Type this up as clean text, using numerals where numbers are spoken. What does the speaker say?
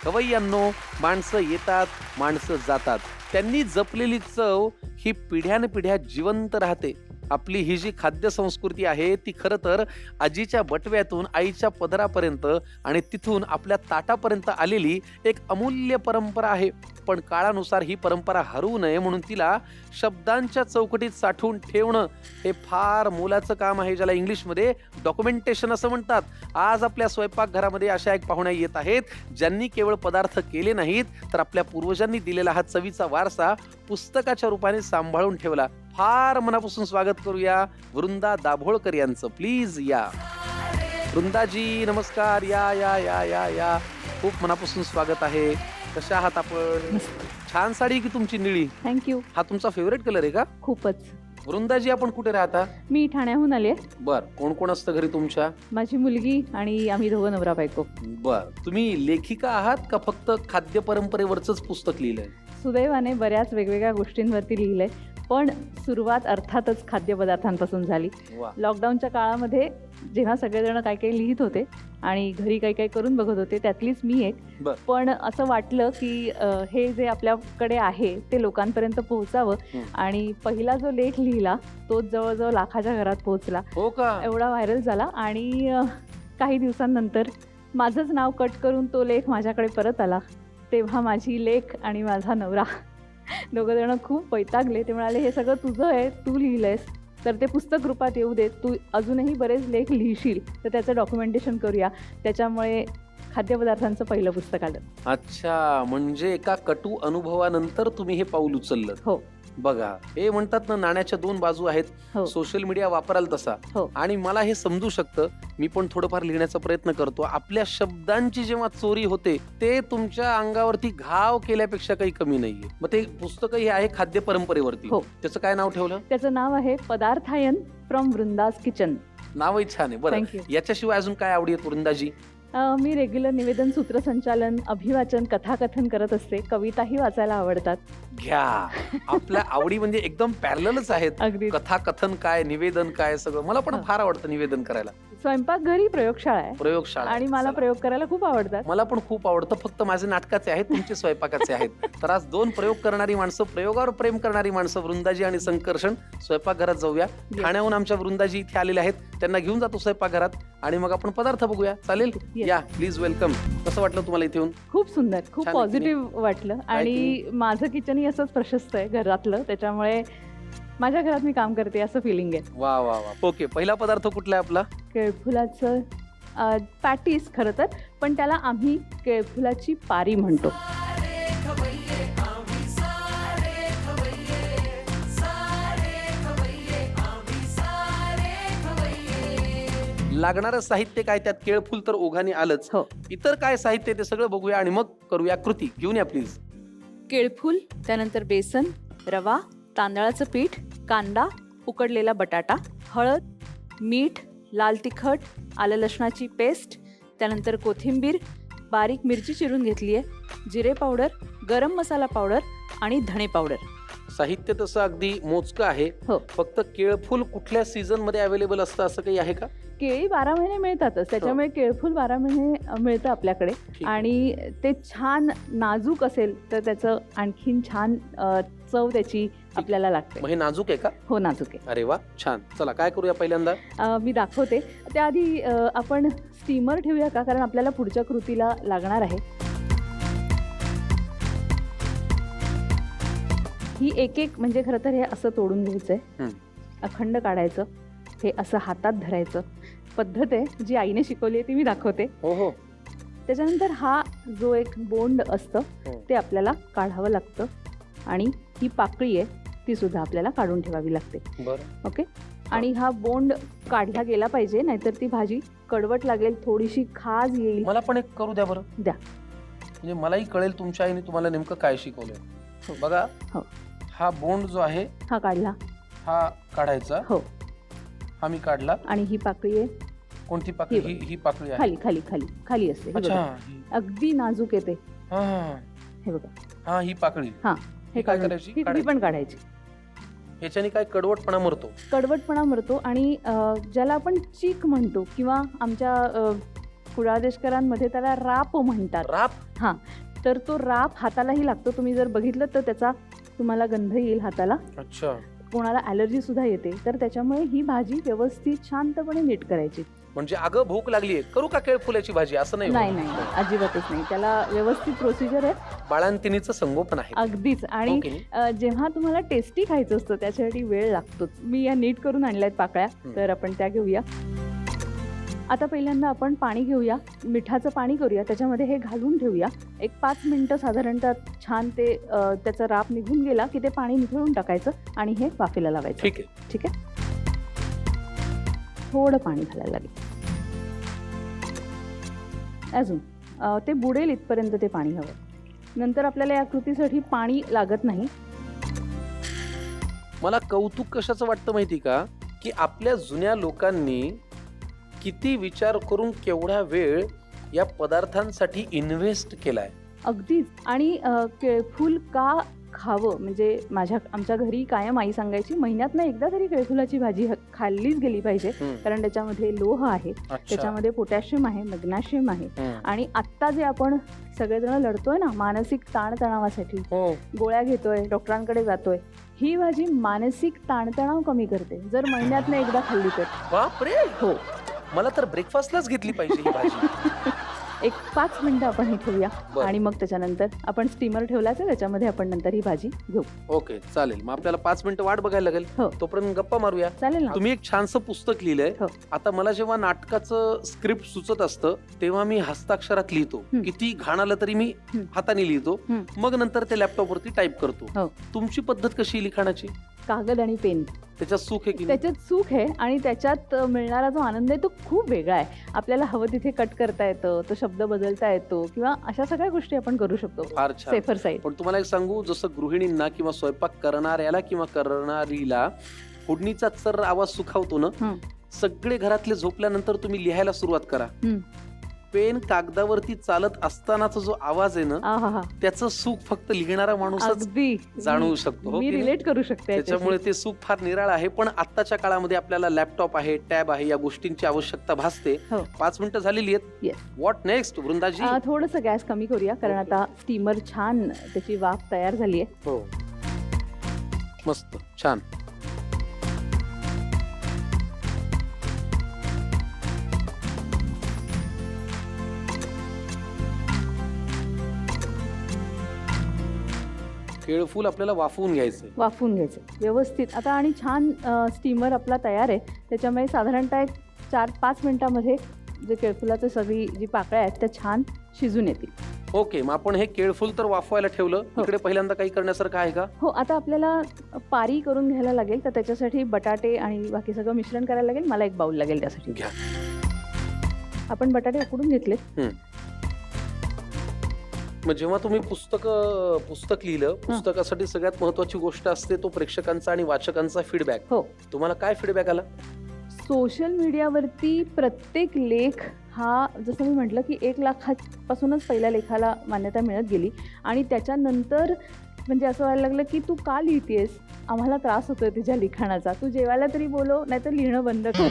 खवय्यांनो, माणसं येतात, माणसं जातात. त्यांनी जपलेली चव ही पिढ्यानपिढ्या जिवंत राहते. आपली ही जी खाद्य संस्कृती आहे ती खरं तर आजीच्या बटव्यातून आईच्या पदरापर्यंत आणि तिथून आपल्या ताटापर्यंत आलेली एक अमूल्य परंपरा आहे. पण काळानुसार ही परंपरा हरवू नये म्हणून तिला शब्दांच्या चौकटीत साठवून ठेवणं हे फार मोलाचं काम आहे, ज्याला इंग्लिशमध्ये डॉक्युमेंटेशन असं म्हणतात. आज आपल्या स्वयंपाकघरामध्ये अशा एक पाहुण्या येत आहेत ज्यांनी केवळ पदार्थ केले नाहीत तर आपल्या पूर्वजांनी दिलेला हा चवीचा वारसा पुस्तकाच्या रूपाने सांभाळून ठेवला. फार मनापासून स्वागत करूया वृंदा दाभोळकर यांचं. प्लीज या. वृंदाजी नमस्कार. या या या या या खूप मनापासून स्वागत आहे. कशा आहात आपण? छान साडी की तुमची निळी? थँक्यू. हा तुमचा फेवरेट कलर आहे का? खूपच. वृंदाजी आपण कुठे राहता? मी ठाण्याहून आले. बर, कोण कोण असतं घरी तुमच्या? माझी मुलगी आणि आम्ही दोघं नवरा बायको. बर, तुम्ही लेखिका आहात का फक्त खाद्य परंपरेवरच पुस्तक लिहिलंय? सुदैवाने बऱ्याच वेगवेगळ्या गोष्टींवरती लिहिलंय, पण सुरुवात अर्थातच खाद्यपदार्थांपासून झाली. वा. लॉकडाऊनच्या काळामध्ये जेव्हा सगळेजण काही काही लिहित होते आणि घरी काही काही करून बघत होते, त्यातलीच मी एक. बर. पण असं वाटलं की हे जे आपल्याकडे आहे ते लोकांपर्यंत पोहोचावं. आणि पहिला जो लेख लिहिला तो जवळजवळ लाखाच्या घरात पोहोचला. हो का? एवढा व्हायरल झाला. आणि काही दिवसांनंतर माझंच नाव कट करून तो लेख माझ्याकडे परत आला. तेव्हा माझी लेक आणि माझा नवरा दोघं जण खूप वैतागले. ते म्हणाले, हे सगळं तुझं आहे, तू लिहिलंयस तर ते पुस्तक रूपात येऊ देत, तू अजूनही बरेच लेख लिहिशील तर त्याचं डॉक्युमेंटेशन करूया. त्याच्यामुळे खाद्यपदार्थांचं पहिलं पुस्तक आलं. अच्छा, म्हणजे एका कटू अनुभवानंतर तुम्ही हे पाऊल उचललं. हो. बघा, हे म्हणतात ना, नाण्याच्या दोन बाजू आहेत. हो. सोशल मीडिया वापराल तसा. हो. आणि मला हे समजू शकतं. मी पण थोडंफार लिहिण्याचा प्रयत्न करतो. आपल्या शब्दांची जेव्हा चोरी होते ते तुमच्या अंगावरती घाव केल्यापेक्षा काही कमी नाहीये. मग ते पुस्तक हे आहे खाद्य परंपरेवरती. हो. त्याचं काय नाव ठेवलं? त्याचं नाव आहे पदार्थायन फ्रॉम वृंदाज किचन. नावही छान आहे. बरं, थँक्यू. याच्याशिवाय अजून काय आवडी आहेत वृंदाजी? मी रेग्युलर निवेदन, सूत्रसंचालन, अभिवाचन, कथाकथन करत असते. कविताही वाचायला आवडतात. घ्या, आपल्या आवडी म्हणजे एकदम पॅरलच आहेत. अगदी. कथाकथन काय, निवेदन काय, सगळं. मला पण फार आवडतं निवेदन करायला. स्वयंपाकघरी प्रयोगशाळा आहे प्रयोगशाळा आणि मला चला. प्रयोग करायला खूप आवडतात. मला पण खूप आवडतं. फक्त माझे नाटकाचे आहेत, तुमचे स्वयंपाकाचे आहेत. तर आज दोन प्रयोग करणारी माणसं, प्रयोगावर प्रेम करणारी माणसं, वृंदाजी आणि संकर्षण. स्वयंपाकघरात जाऊया. ठाण्याहून आमच्या वृंदाजी इथे आलेले आहेत. त्यांना घेऊन जातो स्वयंपाकघरात आणि मग आपण पदार्थ बघूया. चालेल? Yes. या, प्लीज वेलकम. कसं वाटलं तुम्हाला इथे येऊन? खूप सुंदर, खूप छान आहे की पॉझिटिव्ह वाटलं. आणि माझं किचनही असंच प्रशस्त आहे घरातलं, त्याच्यामुळे माझ्या घरात मी काम करते असं फिलिंग आहे. वा वा वा. ओके, पहिला पदार्थ कुठला आहे आपला? केळफुलाचं पॅटीस खरं तर, पण त्याला आम्ही केळफुलाची पारी म्हणतो. लागणारं साहित्य काय? त्यात केळफूल तर ओघाने आलंच. हो. इतर काय साहित्य आहे ते सगळं बघूया आणि मग करूया कृती. घेऊन या प्लीज. केळफूल, त्यानंतर बेसन, रवा, तांदळाचं पीठ, कांदा, उकडलेला बटाटा, हळद, मीठ, लाल तिखट, आलं लसणाची पेस्ट, त्यानंतर कोथिंबीर, बारीक मिरची चिरून घेतली आहे, जिरे पावडर, गरम मसाला पावडर आणि धणे पावडर. साहित्य तसं अगदी मोजकं आहे. हो. फक्त केळफूल कुठल्या सीझन मध्ये अवेलेबल असतं असं काही आहे का? केळी 12 महिने मिळतातच, त्याच्यामुळे केळफूल 12 महिने मिळतं आपल्याकडे. ठीक. आणि ते छान नाजूक असेल तर त्याचं आणखीन छान चव त्याची आपल्याला लागते. मग हे नाजूक आहे का? हो, नाजूक आहे. अरे वा, छान. चला, काय करूया पहिल्यांदा? मी दाखवते. त्याआधी आपण स्टीमर ठेवूया का, कारण आपल्याला पुढच्या कृतीला लागणार आहे. ही एक एक म्हणजे खरं तर हे असं तोडून घ्यायचंय, अखंड काढायचं, हे असं हातात धरायचं. पद्धत आहे जी आईने शिकवली आहे ती मी दाखवते. हो हो. त्याच्यानंतर हा जो एक बोंड असतं हो. ते आपल्याला काढावं लागतं आणि ही पाकळी आहे ती सुद्धा आपल्याला काढून ठेवावी लागते. बरं. ओके. आणि हा बोंड काढला गेला पाहिजे, नाहीतर ती भाजी कडवट लागेल, थोडीशी खाज येईल. मला पण एक करू द्या बरं. द्या. म्हणजे मलाही कळेल तुमच्या आईने तुम्हाला नेमकं काय शिकवलंय. बघा, हो. हा बोंड जो आहे हा काढला. हा काढायचा. हो. हा मी काढला. आणि ही पाकळी आहे. कोणती पाकळी? ही पाकळी आहे. खाली खाली खाली खाली असते. हे अच्छा. बघा. अगदी नाजूक येते. हा हे बघा. हा, ही पाकळी. हा, हे काय काढून करायची? ही पण काढायची. ह्याच्याने काय कडवटपणा मरतो? कडवटपणा मरतो. आणि ज्याला आपण चीक म्हणतो किंवा आमच्या कुडाळ देशकरांमध्ये त्याला राप म्हणतात. राप? तर तो राप हातालाही लागतो. तुम्ही जर बघितलं तर त्याचा तुम्हाला गंध येईल हाताला. अच्छा. कोणाला ॲलर्जी सुद्धा येते. तर त्याच्यामुळे ही भाजी व्यवस्थित शांतपणे नीट करायची. म्हणजे अगं भूक लागलीये, करू का केळफुलाची भाजी, असं नाही नाही होत. नाही अजिबातच नाही. त्याला व्यवस्थित प्रोसिजर आहे. बाळंतिणीचं संगोपन आहे. अगदीच. आणि हो की नाही? जेव्हा तुम्हाला टेस्टी खायचं असतं त्याच्यासाठी वेळ लागतोच. मी या नीट करून आणल्यात पाकळ्या. तर आपण त्या घेऊया. आता पहिल्यांदा आपण पाणी घेऊया, मिठाचं पाणी करूया, त्याच्यामध्ये हे घालून ठेवूया. एक 5 मिनिटं साधारणतः छान ते त्याचा राप निघून गेला की ते पाणी निथळून टाकायचं आणि हे वाफेला लावायचं. ठीक आहे. ठीक आहे. थोडं पाणी घालायला लागेल अजून. ते बुडेल इथपर्यंत ते पाणी हवं. नंतर आपल्याला या कृतीसाठी पाणी लागत नाही. मला कौतुक कशाचं वाटतं माहिती का, की आपल्या जुन्या लोकांनी किती विचार करून केवढा वेळ या पदार्थांसाठी इन्व्हेस्ट केलाय. अगदीच. आणि केळफूल का खावं, म्हणजे आमच्या घरी कायम आई सांगायची, महिन्यातनं एकदा तरी केळफुलाची भाजी खाल्लीच गेली पाहिजे. कारण त्याच्यामध्ये लोह आहे, त्याच्यामध्ये पोटॅशियम आहे, मॅग्नेशियम आहे. आणि आत्ता जे आपण सगळेजण लढतोय ना मानसिक ताणतणावासाठी, गोळ्या घेतोय, डॉक्टरांकडे जातोय, ही भाजी मानसिक ताणतणाव कमी करते जर महिन्यातनं एकदा खाल्ली तर. बापरे. हो. मला तर ब्रेकफास्टलाच घेतली पाहिजे ही भाजी. एक 5 मिनिटं आपण हे ठेवूया. बरं. आणि मग त्याच्यानंतर आपण स्टीमर ठेवला तर त्याच्यामध्ये आपण नंतर ही भाजी घेऊ. ओके, चालेल. मग आपल्याला 5 मिनिटं वाट बघायला लागेल. हो. तोपर्यंत गप्पा मारूया. चालेल ना. तुम्ही एक छानसं पुस्तक लिहिलंय. हो. आता मला जेव्हा नाटकाचं स्क्रिप्ट सुचत असतं तेव्हा मी हस्ताक्षरात लिहितो. किती घाण आलं तरी मी हाताने लिहितो. मग नंतर ते लॅपटॉप वरती टाईप करतो. हो. तुमची पद्धत कशी आहे लिखाणाची? कागद आणि पेन. त्याच्यात सुख आहे की नाही? त्याच्यात सुख आहे आणि त्याच्यात मिळणारा जो आनंद आहे तो खूप वेगळा आहे. आपल्याला हवं तिथे कट करता येतं, तो शब्द बदलता येतो किंवा अशा सगळ्या गोष्टी आपण करू शकतो. फार छान. Safer side. पण तुम्हाला एक सांगू, जसं गृहिणींना किंवा स्वयंपाक करणाऱ्याला किंवा करणारीला फोडणीचा चर आवाज सुखावतो ना, सगळे घरातले झोपल्यानंतर तुम्ही लिहायला सुरुवात करा. पेन कागदावरती चालत असतानाचा जो आवाज आहे ना, त्याचं सुख फक्त लिहिणारा माणूसच अगदी जाणवू शकतो. हो मी की नाही? रिलेट करू शकते. त्याच्यामुळे ते सुख फार निराळ आहे. पण आत्ताच्या काळामध्ये आपल्याला लॅपटॉप आहे, टॅब आहे, या गोष्टींची आवश्यकता भासते. 5 मिनिटं झालेली आहेत. व्हॉट नेक्स्ट वृंदाजी? थोडस गॅस कमी करूया कारण आता स्टीमर छान त्याची वाफ तयार झाली आहे. हो, मस्त छान. केळफूल आपल्याला वाफवून घ्यायचंय. वाफवून घ्यायचं व्यवस्थित. आता आणि छान स्टीमर आपला तयार आहे. त्याच्यामुळे साधारणतः एक 4-5 मिनिटामध्ये जे केळफुलाचं सगळी जी पाकळ्या आहेत त्या छान शिजून येतील. ओके, मग आपण हे केळफूल तर वाफवायला ठेवलं. इकडे पहिल्यांदा काही करण्यासारखं आहे का? हो. आता आपल्याला पारी करून घ्यायला लागेल. तर त्याच्यासाठी बटाटे आणि बाकी सगळं मिश्रण करायला लागेल. मला एक बाउल लागेल त्यासाठी. घ्या. आपण बटाटे उकडून घेतले. मग जेव्हा तुम्ही पुस्तक लिहिलं, पुस्तकासाठी सगळ्यात महत्वाची गोष्ट असते तो प्रेक्षकांचा आणि वाचकांचा फीडबॅक. हो. तुम्हाला काय फीडबॅक आला? सोशल मीडियावरती प्रत्येक लेख हा, जसं मी म्हटलं की 1 लाखापासूनच पहिल्या लेखाला मान्यता मिळत गेली आणि त्याच्यानंतर म्हणजे असं व्हायला लागलं की तू का लिहितेस, आम्हाला त्रास होतोय तुझ्या लिखाणाचा, तू जेवायला तरी बोलव, नाहीतर लिहिणं बंद कर.